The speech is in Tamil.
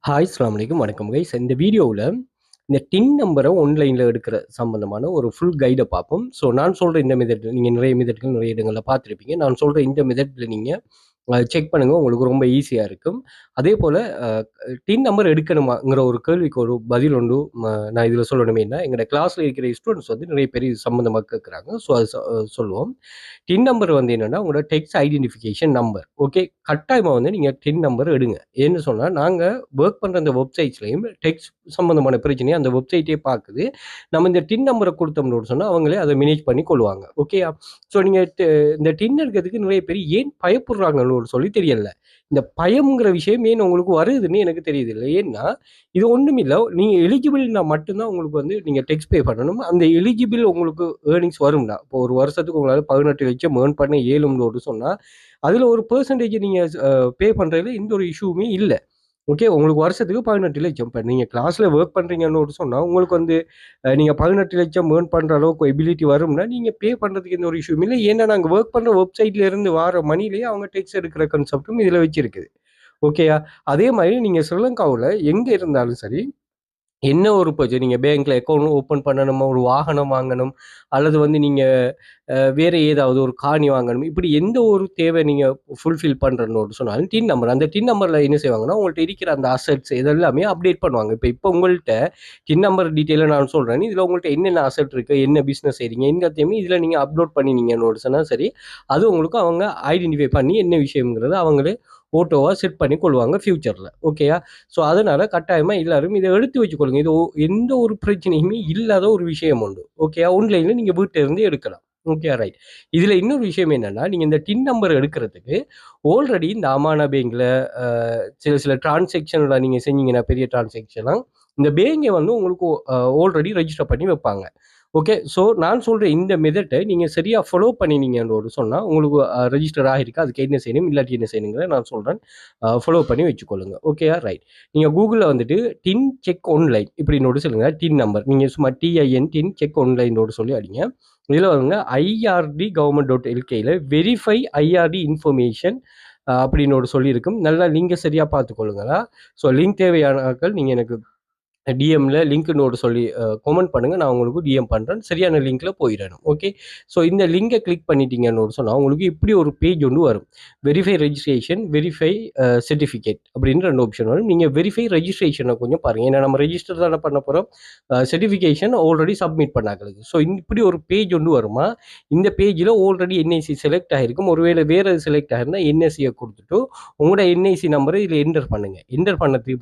ஹாய் அஸ்ஸலாமு அலைக்கும் வணக்கம் கைஸ். இந்த வீடியோவில் இந்த டின் நம்பரை ஆன்லைனில் எடுக்கிற சம்பந்தமான ஒரு ஃபுல் கைடை பார்ப்போம். ஸோ நான் சொல்கிற இந்த மெத்தட் நீங்கள் நிறைய மெத்தட்கள் நிறைய இடங்களில் பார்த்துருப்பீங்க. நான் சொல்கிற இந்த மெத்தடில் நீங்கள் செக் பண்ணுங்கள், உங்களுக்கு ரொம்ப ஈஸியாக இருக்கும். அதே போல் டின் நம்பர் எடுக்கணுமாங்கிற ஒரு கேள்விக்கு ஒரு பதில் ஒன்று நான் இதில் சொல்லணுமே என்ன, எங்களோட கிளாஸில் இருக்கிற ஸ்டூடெண்ட்ஸ் வந்து நிறைய பேர் இது சம்மந்தமாக கேட்குறாங்க. ஸோ அது சொல்லுவோம். டின் நம்பர் வந்து என்னென்னா உங்களோட டெக்ஸ்ட் ஐடென்டிஃபிகேஷன் நம்பர். ஓகே, கட்டாயமாக வந்து நீங்கள் டின் நம்பர் எடுங்க. ஏன்னு சொன்னால் நாங்கள் ஒர்க் பண்ணுற அந்த வெப்சைட்ஸ்லையும் டெக்ஸ்ட் சம்மந்தமான பிரச்சனையை அந்த வெப்சைட்டே பார்க்குது. நம்ம இந்த டின் நம்பரை கொடுத்தோம்னு சொன்னால் அவங்களே அதை மேனேஜ் பண்ணி கொள்வாங்க. ஓகேயா? ஸோ நீங்கள் இந்த டின் எடுக்கிறதுக்கு நிறைய பேர் ஏன் பயப்படுறாங்கன்னு சொல்லி தெரியல. இந்த பயம்ங்கிற விஷயம் ஏன் உங்களுக்கு வருதுன்னு எனக்கு தெரியுது இல்லை. ஏன்னா இது ஒன்றும் இல்லை, நீங்கள் எலிஜிபிள்னா மட்டும்தான் உங்களுக்கு வந்து நீங்கள் டெக்ஸ்ட் பே பண்ணணும். அந்த எலிஜிபிள் உங்களுக்கு ஏர்னிங்ஸ் வரும்னா, இப்போ ஒரு வருஷத்துக்கு உங்களால் 18 லட்சம் ஏர்ன் பண்ண இயலும்னு சொன்னால் அதில் ஒரு பெர்சன்டேஜ் நீங்கள் பே பண்ணுறதுல எந்த ஒரு இஷ்யூவுமே இல்லை. ஓகே, உங்களுக்கு வருஷத்துக்கு 18 லட்சம். இப்போ நீங்கள் கிளாஸில் ஒர்க் பண்ணுறீங்கன்னு சொன்னால் உங்களுக்கு வந்து நீங்கள் 18 லட்சம் ஏர்ன் பண்ணுற அளவுக்கு எபிலிட்டி வரும்னா நீங்கள் பே பண்ணுறதுக்கு எந்த ஒரு இஷ்யூவும் இல்லை. ஏன்னா நாங்கள் ஒர்க் பண்ணுற வெப்சைட்லேருந்து வர மணிலேயே அவங்க டெக்ஸ்ட் எடுக்கிற கன்செப்டும் இதில் வச்சுருக்குது. ஓகேயா? அதே மாதிரி நீங்கள் ஸ்ரீலங்காவில் எங்கே இருந்தாலும் சரி, என்ன ஒரு பர்ச்சேஸ் நீங்கள் பேங்க்கில் அக்கௌண்ட் ஓப்பன் பண்ணணுமா, ஒரு வாகனம் வாங்கணும், அல்லது வந்து நீங்கள் வேறு ஏதாவது ஒரு காணி வாங்கணும், இப்படி எந்த ஒரு தேவை நீங்கள் ஃபுல்ஃபில் பண்ணுறன்னு சொன்னாலும் டின் நம்பர், அந்த டின் நம்பரில் என்ன செய்வாங்கன்னா உங்கள்கிட்ட இருக்கிற அந்த அசட்ஸ் இதெல்லாமே அப்டேட் பண்ணுவாங்க. இப்போ உங்கள்கிட்ட டின் நம்பர் டீட்டெயிலாக நான் சொல்கிறேன், இதில் உங்கள்கிட்ட என்னென்ன அசட் இருக்குது, என்ன பிஸ்னஸ் செய்கிறீங்க, எல்லாத்தையுமே இதில் நீங்கள் அப்லோட் பண்ணினீங்கன்னு சொன்னால் சரி, அது உங்களுக்கு அவங்க ஐடென்டிஃபை பண்ணி என்ன விஷயங்கிறது அவங்களே ஓட்டோவாக செட் பண்ணி கொள்வாங்க ஃப்யூச்சரில். ஓகேயா? ஸோ அதனால் கட்டாயமாக எல்லாரும் இதை எடுத்து வச்சுக்கொள்ளுங்க. இது எந்த ஒரு பிரச்சனையுமே இல்லாத ஒரு விஷயம் உண்டு. ஓகேயா? ஆன்லைனில் நீங்கள் வீட்டில் இருந்து எடுக்கலாம். Okay, right. இதில் இன்னொரு விஷயம் என்னென்னா, நீங்கள் இந்த டின் நம்பர் எடுக்கிறதுக்கு ஆல்ரெடி இந்த அமானா பேங்கில் சில டிரான்சாக்ஷனில் நீங்கள் செஞ்சீங்கன்னா, பெரிய டிரான்சாக்ஷனாக இந்த பேங்கை வந்து உங்களுக்கு ஆல்ரெடி ரெஜிஸ்டர் பண்ணி வைப்பாங்க. ஓகே, ஸோ நான் சொல்கிற இந்த மெத்தட்டை நீங்கள் சரியாக ஃபாலோ பண்ணினீங்கன்னு சொன்னால் உங்களுக்கு ரெஜிஸ்டர் ஆகிருக்கு. அதுக்கு என்ன செய்யணும், இல்லாட்டி என்ன செய்யணுங்கிறத நான் சொல்கிறேன். ஃபாலோ பண்ணி வச்சுக்கொள்ளுங்க. ஓகேயா? ரைட். நீங்கள் கூகுளில் வந்துட்டு டின் செக் ஆன்லைன் இப்படின்னு சொல்லுங்க. டின் நம்பர் நீங்கள் சும்மா TIN டின் செக் ஆன்லைனோடு சொல்லி அடிங்க. இதில் வந்து IRD government.lkயில் வெரிஃபை IRD இன்ஃபர்மேஷன் அப்படின்னு சொல்லியிருக்கும். நல்லா லிங்கை சரியாக பார்த்துக்கொள்ளுங்களா. ஸோ லிங்க் தேவையான ஆட்கள் நீங்கள் எனக்கு டிஎம்ல லிங்க் நோடு சொல்லி கமெண்ட் பண்ணுங்கள், நான் உங்களுக்கு டிஎம் பண்ணுறேன். சரியான லிங்க்கில் போயிடணும். ஓகே, ஸோ இந்த லிங்கை கிளிக் பண்ணிட்டீங்கன்னு சொன்னால் உங்களுக்கு இப்படி ஒரு பேஜ் ஒன்று வரும். வெரிஃபை ரெஜிஸ்ட்ரேஷன், வெரிஃபை சர்டிஃபிகேட் அப்படின்னு 2 ஆப்ஷன் வரும். நீங்கள் வெரிஃபை ரெஜிஸ்ட்ரேஷனை கொஞ்சம் பாருங்கள். ஏன்னா நம்ம ரெஜிஸ்டர் தானே பண்ண போகிறோம், சர்டிஃபிகேஷன் ஆல்ரெடி சப்மிட் பண்ணாங்களுக்கு. ஸோ இப்படி ஒரு பேஜ் ஒன்று வருமா. இந்த பேஜில் ஆல்ரெடி என்ஐசி செலக்ட் ஆகிருக்கும். ஒருவேளை வேறு செலக்ட் ஆகிருந்தால் என்எஸ்சியை கொடுத்துட்டு உங்களோட என்ஐசி நம்பரை இதில் என்டர் பண்ணுங்கள். என்டர் பண்ணதுக்கு